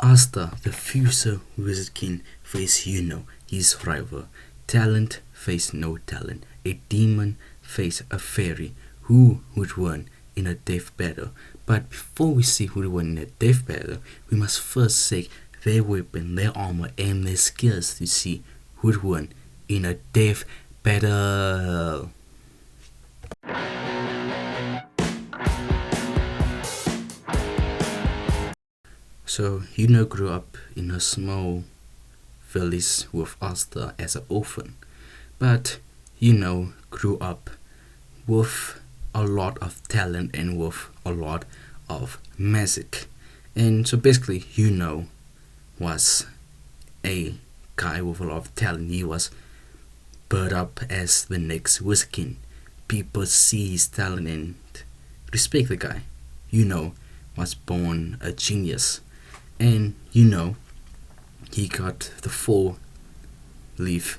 Asta, the future wizard king, faced Yuno, his rival. Talent faced no talent. A demon faced a fairy. Who would win in a death battle? But before we see who would win in a death battle, we must first check their weapon, their armor, and their skills to see who would win in a death battle. So Yuno grew up in a small village with Asta as an orphan, but Yuno grew up with a lot of talent and with a lot of magic. And so basically Yuno was a guy with a lot of talent. He was brought up as the next wizard king. People see his talent and respect the guy. Yuno was born a genius. And he got the 4-leaf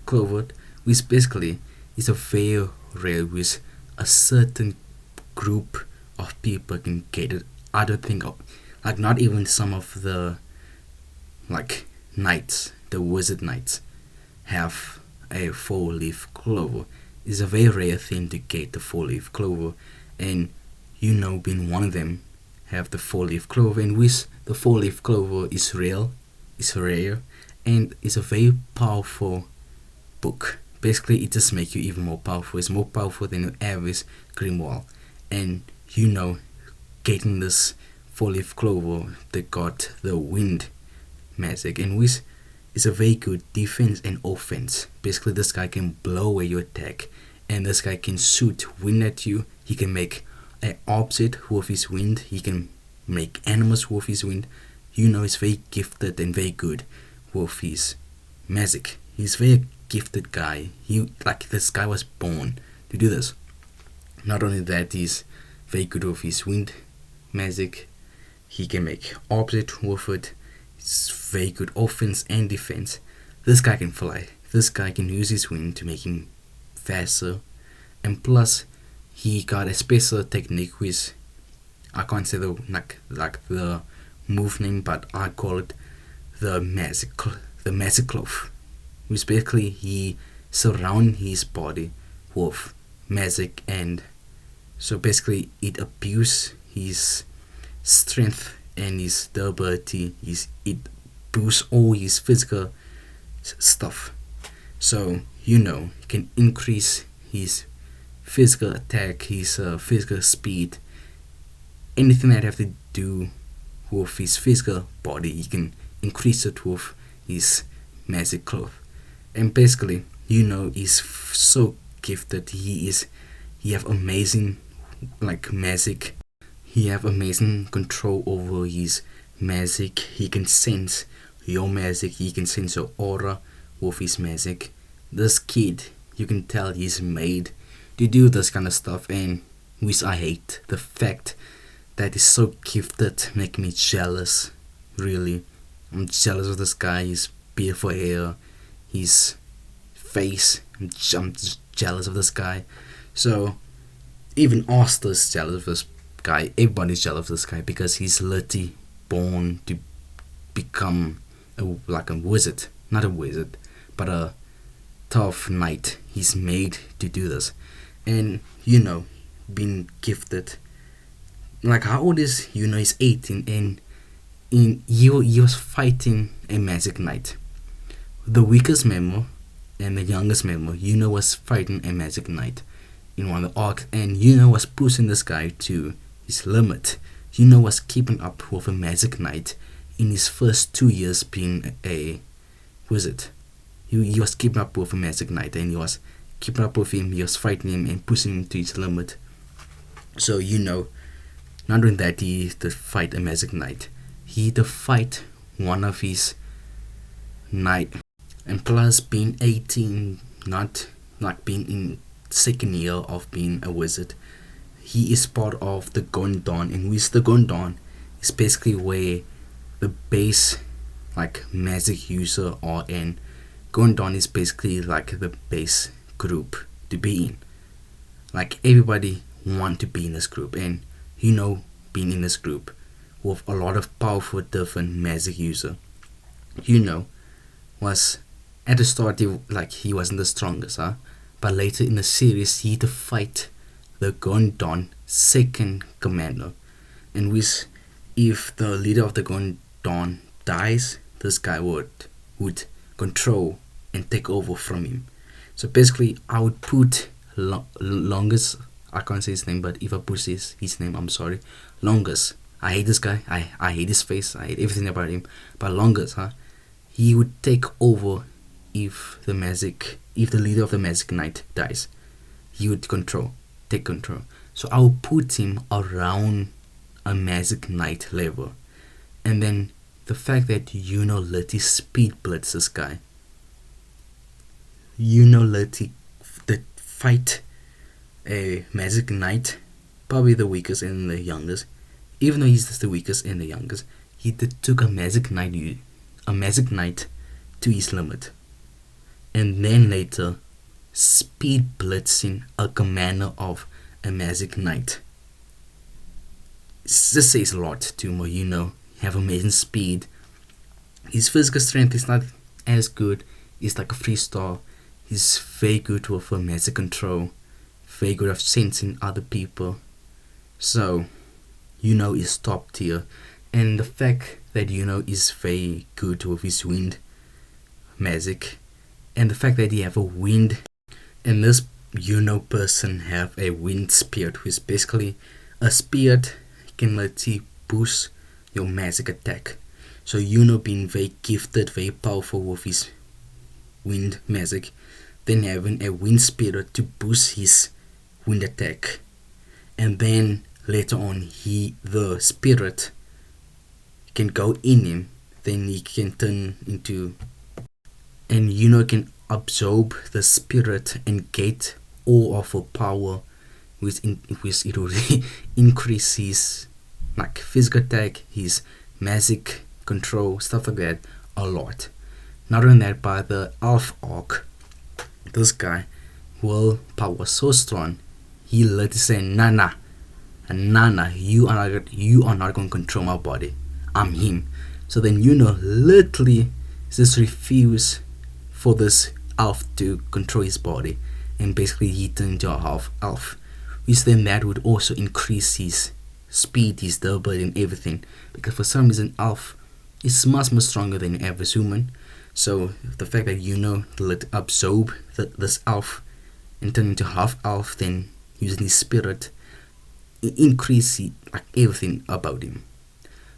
clover, which basically is a very rare, which a certain group of people can get it. I don't think like not even some of the like knights, the wizard knights, have a 4-leaf clover. It's a very rare thing to get the 4-leaf clover, and being one of them, have the 4-leaf clover, and which the 4-leaf clover is real, it's rare, and it's a very powerful book. Basically, it just makes you even more powerful. It's more powerful than your average grimoire. And getting this 4-leaf clover, they got the wind magic, and which is a very good defense and offense. Basically, this guy can blow away your attack, and this guy can shoot wind at you. He can make an object with his wind. He can make animals with his wind. Is very gifted and very good with his magic. He's a very gifted guy. This guy was born to do this. Not only that, he's very good with his wind magic. He can make object with it. It's very good offense and defense. This guy can fly. This guy can use his wind to make him faster, and plus he got a special technique which I can't say the the move name, but I call it the magic cloth, which basically he surround his body with magic, and so basically it abuses his strength and his ability. It boosts all his physical stuff. So he can increase his physical attack, his physical speed, anything that have to do with his physical body, he can increase it with his magic cloth. And basically, is so gifted. He have amazing magic. He have amazing control over his magic. He can sense your magic. He can sense your aura with his magic. This kid, you can tell he's made to do this kind of stuff, and which I hate. The fact that he's so gifted make me jealous. Really, I'm jealous of this guy. His beautiful hair, his face. I'm just jealous of this guy. So even Asta's jealous of this guy. Everybody's jealous of this guy because he's literally born to become a wizard. Not a wizard, but a tough knight. He's made to do this. And being gifted. How old is He's 18, and he was fighting a magic knight. The weakest member and the youngest member, was fighting a magic knight in one of the arcs, and was pushing this guy to his limit. Was keeping up with a magic knight in his first 2 years being a wizard. He was keeping up with a magic knight, and he was keeping up with him. He was fighting him and pushing him to his limit. So not only that, he to fight a magic knight, he to fight one of his knight, and plus being 18, not being in second year of being a wizard, he is part of the Gondon, in which the Gondon is basically where the base magic user are in. Gondon is basically the base group to be in. Everybody want to be in this group, and being in this group with a lot of powerful different magic user. Yuno was at the start he wasn't the strongest, but later in the series he had to fight the Gondon second commander, and which if the leader of the Gondon dies, this guy would control and take over from him. So basically, I would put longest. I can't say his name, but if I put his name, I'm sorry. Longest. I hate this guy. I hate his face. I hate everything about him. But longest, he would take over if the leader of the Magic Knight dies. He would take control. So I will put him around a Magic Knight level, and then the fact that Yuno let his speed blitz this guy. Yuno let the fight a Magic Knight, probably the weakest and the youngest. Even though he's just the weakest and the youngest, he took a Magic Knight to his limit, and then later speed blitzing a commander of a Magic Knight. This says a lot to Yuno. Have amazing speed. His physical strength is not as good. He's like a freestyle. He's very good with magic control, very good at sensing other people. So Yuno is top tier, and the fact that Yuno is very good with his wind magic, and the fact that he have a wind, and this Yuno person have a wind spirit, which is basically a spirit can let you boost your magic attack. So Yuno being very gifted, very powerful with his wind magic, then having a wind spirit to boost his wind attack, and then later on the spirit can go in him, then he can turn into, and Yuno can absorb the spirit and get all of her power, which it will increase his like physical attack, his magic control, stuff like that a lot. Not only that, but the elf arc, this guy willpower was so strong, he literally said, Nana, you are not going to control my body. I'm him. So then Yuno literally just refused for this elf to control his body, and basically he turned into a half elf, which then that would also increase his speed, his durability, and everything, because for some reason elf is much more stronger than your average human. So the fact that Yuno let absorb this elf and turn into half elf, then using his spirit, it increases like everything about him.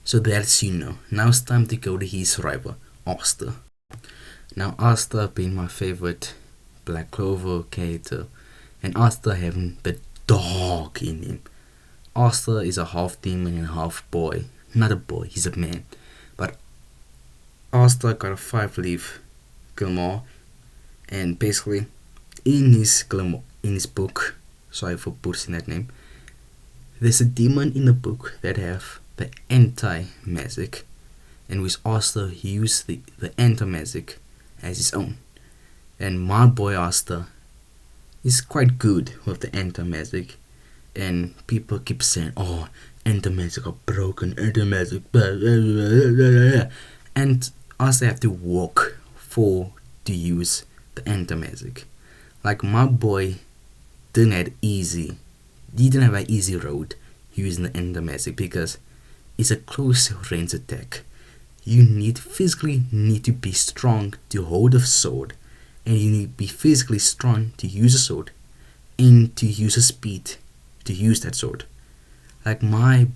So that's Yuno. Now it's time to go to his rival, Asta. Now Asta being my favorite Black Clover character, and Asta having the dog in him. Asta is a half demon and half boy. Not a boy, he's a man. But Asta got a 5-leaf Gilmore, and basically in his book, sorry for putting that name, there's a demon in the book that have the anti-magic, and which Asta used the anti-magic as his own. And my boy Asta is quite good with the anti-magic, and people keep saying, oh, anti-magic are broken, anti-magic, and Asta have to work to use the anti-magic. Like my boy didn't have an easy road using the anti-magic, because it's a close range attack. You physically need to be strong to hold a sword, and you need to be physically strong to use a sword, and to use a speed to use that sword. Like my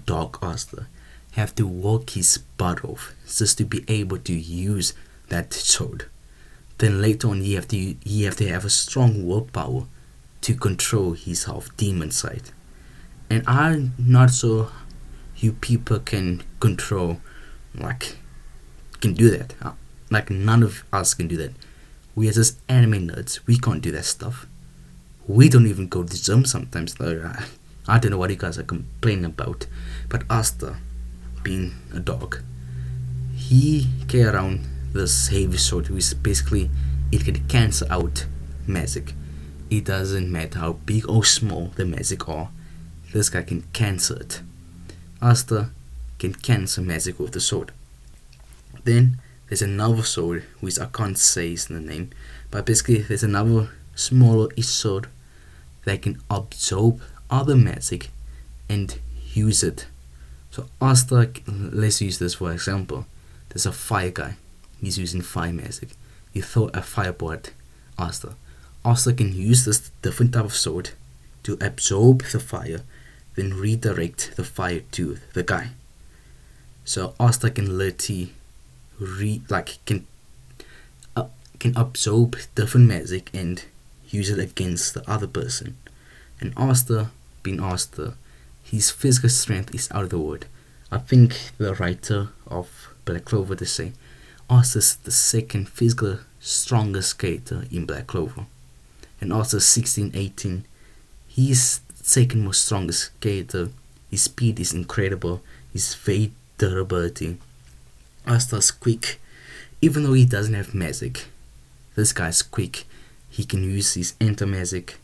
dog Asta have to work his butt off just to be able to use that sword. Then later on he have to have a strong willpower to control his half demon side. And I'm not sure you people can control, can do that. Like none of us can do that. We are just anime nerds. We can't do that stuff. We don't even go to the gym sometimes. I don't know what you guys are complaining about. But Asta, being a dog, he carry around this heavy sword, which basically it can cancel out magic. It doesn't matter how big or small the magic are. This guy can cancel it. Asta can cancel magic with the sword. Then there's another sword which I can't say is the name, but basically there's another smaller-ish sword that can absorb other magic and use it. So Asta, let's use this for example. There's a fire guy. He's using fire magic. You throw a fireball at Asta. Asta can use this different type of sword to absorb the fire, then redirect the fire to the guy. So Asta can literally can absorb different magic and use it against the other person. And Asta, being Asta, his physical strength is out of the world. I think the writer of Black Clover to say Asta's the second physical strongest skater in Black Clover. And also 16-18, he's second most strongest skater. His speed is incredible. His very durability. Asta's quick. Even though he doesn't have magic, this guy's quick. He can use his enter magic,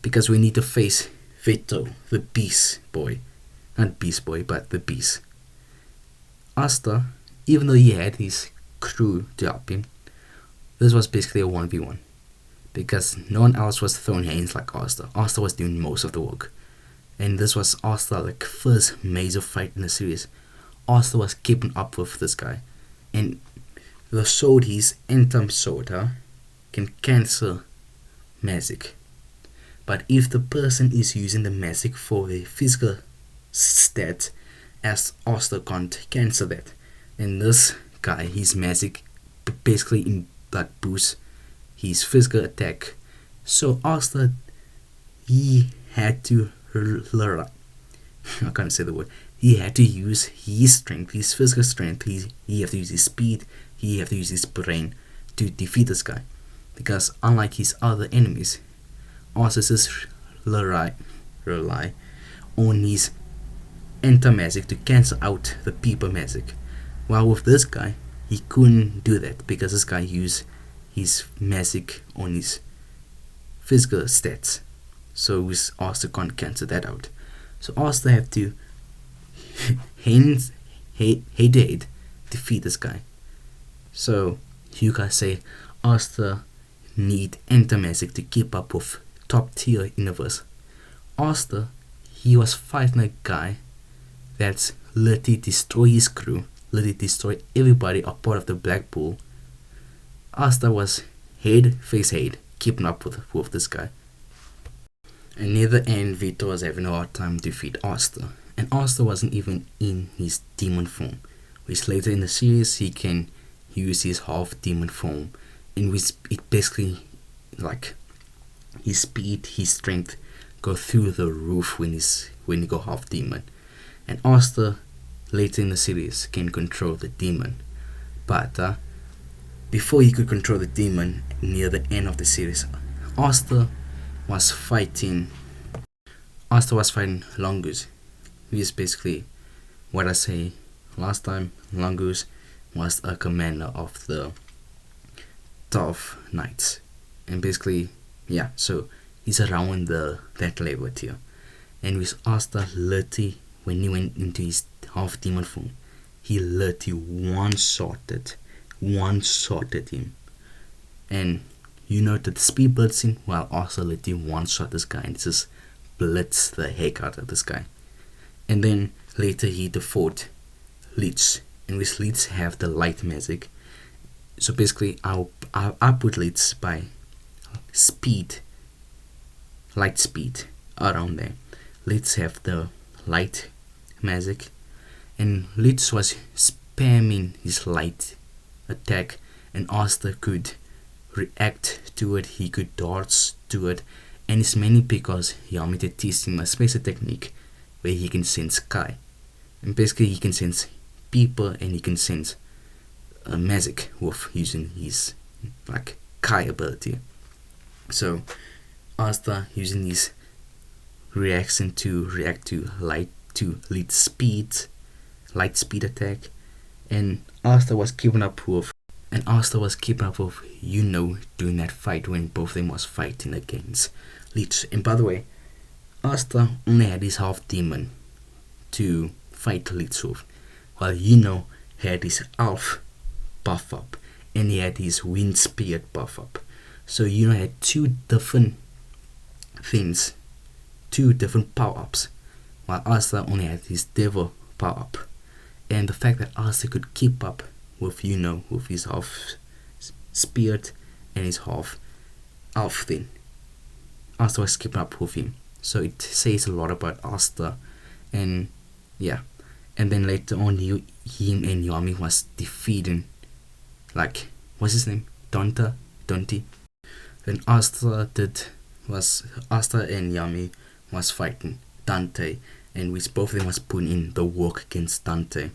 because we need to face Vito, the Beast Boy. Not Beast Boy, but the Beast. Asta, even though he had his crew to help him, this was basically a 1v1. Because no one else was throwing hands like Asta. Asta was doing most of the work. And this was Asta's first major fight in the series. Asta was keeping up with this guy. And the sword, his enter sword, can cancel magic. But if the person is using the magic for the physical stat, as Asta can't cancel that. And this guy, his magic basically boosts his physical attack. So Asta, he had to I can't say the word. He had to use his strength, his physical strength. He had to use his speed. He had to use his brain to defeat this guy. Because unlike his other enemies, Asta just rely on his enter magic to cancel out the people magic. While with this guy, he couldn't do that because this guy used his magic on his physical stats. So Asta can't cancel that out. So Asta have to head-to-head defeat this guy. So you guys say Asta need enter magic to keep up with top tier universe. Asta, he was fighting a guy that's literally destroy his crew, literally destroy everybody a part of the Black Bull. Asta was face head keeping up with this guy. And near the end, Vito was having a hard time to defeat Asta. And Asta wasn't even in his demon form, which later in the series he can use his half demon form, in which it basically his speed, his strength go through the roof when you go half demon. And Asta later in the series can control the demon. But before he could control the demon, near the end of the series, Asta was fighting Longus, who is basically what I say last time. Longus was a commander of the 12 Knights, and basically so he's around that level tier. And with Asta literally, when he went into his half demon form, he literally one-shotted him. And you know that the speed blitzing, while Asta literally one-shot this guy and just blitz the heck out of this guy. And then later he defeated Leech, and with Leech have the light magic. So basically I put Leech by light speed around there. Leech have the light magic, and Leech was spamming his light attack, and Asta could react to it, he could dodge to it, and it's mainly because Yamete teach him a special technique where he can sense Kai. And basically he can sense people and he can sense magic with using his Kai ability. So Asta using his reaction to react to light speed attack, and Asta was keeping up with Yuno during that fight when both of them was fighting against Leech. And by the way, Asta only had his half demon to fight Leech with. while Yuno had his elf buff up and he had his wind spirit buff up. So Yuno had two different things, two different power ups, while Asta only had his devil power up. And the fact that Asta could keep up with Yuno with his half spirit and his half elf thing, Asta was keeping up with him. So it says a lot about Asta. And yeah, and then later on him and Yami was defeating, like, what's his name, Dante. Then Asta and Yami was fighting Dante, and which both of them was putting in the work against Dante.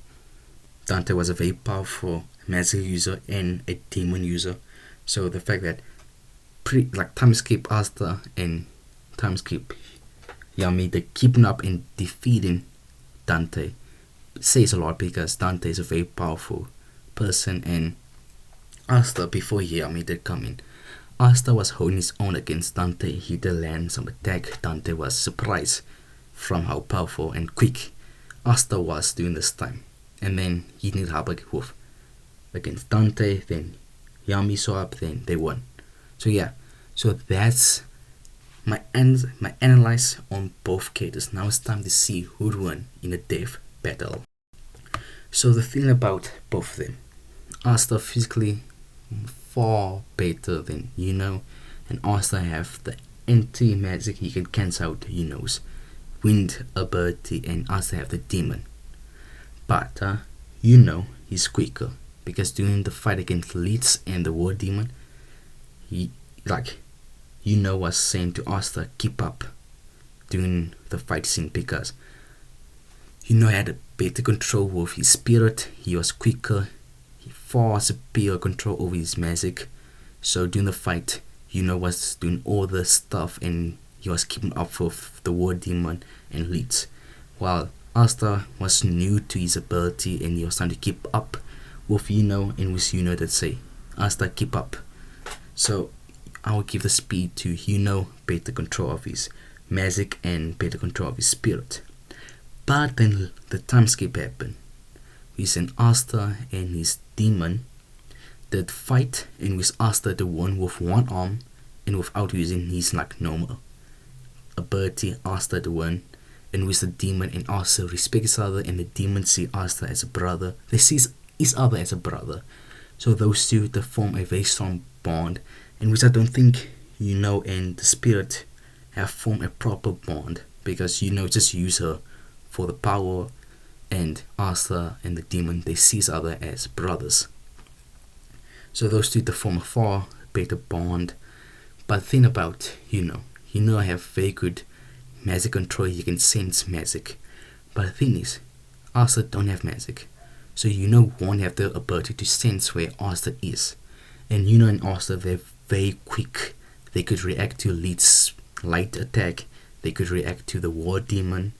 Dante was a very powerful magic user and a demon user. So the fact that time skip Asta and time skip Yami, they keeping up and defeating Dante says a lot, because Dante is a very powerful person, and Asta, before Yami did come in, Asta was holding his own against Dante. He did land some attack. Dante was surprised from how powerful and quick Asta was during this time. And then he needed help against Dante. Then Yami saw up. Then they won. So yeah. So that's my analyze on both characters. Now it's time to see who would win in a death battle. So the thing about both of them, Asta physically far better than Yuno, and Asta have the anti-magic. He can cancel out Yuno's wind ability, and Asta have the demon. But Yuno is quicker, because during the fight against Leeds and the war demon, Yuno was saying to Asta keep up during the fight scene, because Yuno had a better control with his spirit. He was quicker, far superior control over his magic. So during the fight, Yuno was doing all the stuff and he was keeping up with the war demon and Leeds, while Asta was new to his ability and he was trying to keep up with Yuno, and with Yuno that say, Asta keep up. So I will give the speed to Yuno, better control of his magic and better control of his spirit. But then the time skip happened. We sent Asta and his demon that fight, and with Asta the one with one arm and without using his normal ability. Asta the one, and with the demon and Asta respect each other, and the demon see Asta as a brother. They see each other as a brother. So those two, they form a very strong bond, and which I don't think Yuno and the spirit have formed a proper bond, because Yuno just use her for the power, and Asta and the demon, they see each other as brothers. So those two, they form a far better bond. But the thing about Yuno have very good magic control. He can sense magic. But the thing is, Asta don't have magic. So Yuno won't have the ability to sense where Asta is. And Yuno and Asta, they're very quick. They could react to Leeds' light attack. They could react to the war demon.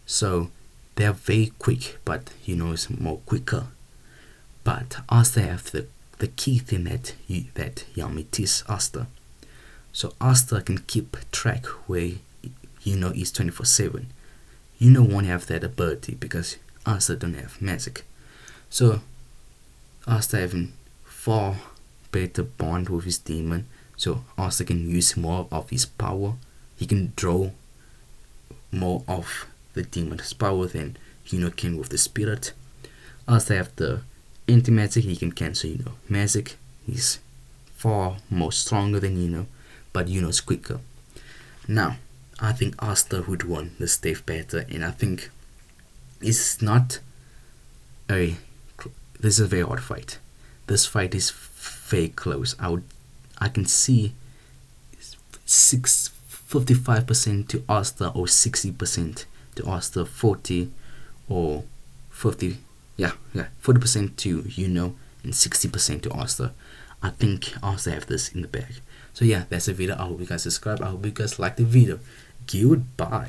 So they are very quick, but Yuno is more quicker. But Asta have the key thing that Yami teaches Asta. So Asta can keep track where Yuno is 24/7. Yuno won't have that ability because Asta don't have magic. So Asta having far better bond with his demon. So Asta can use more of his power. He can draw more of the demon's power than Yuno can with the spirit. Asta have the anti-magic. He can cancel magic. He's far more stronger than Yuno, but Yuno's quicker. Now, I think Asta would win this death battle, and I think it's not this is a very hard fight. This fight is very close. I can see 55% to Asta or 60% to Asta, 40 or 50. Yeah, 40% to Yuno and 60% to Asta. I think Asta have this in the bag. So yeah, that's the video. I hope you guys subscribe. I hope you guys like the video. Goodbye.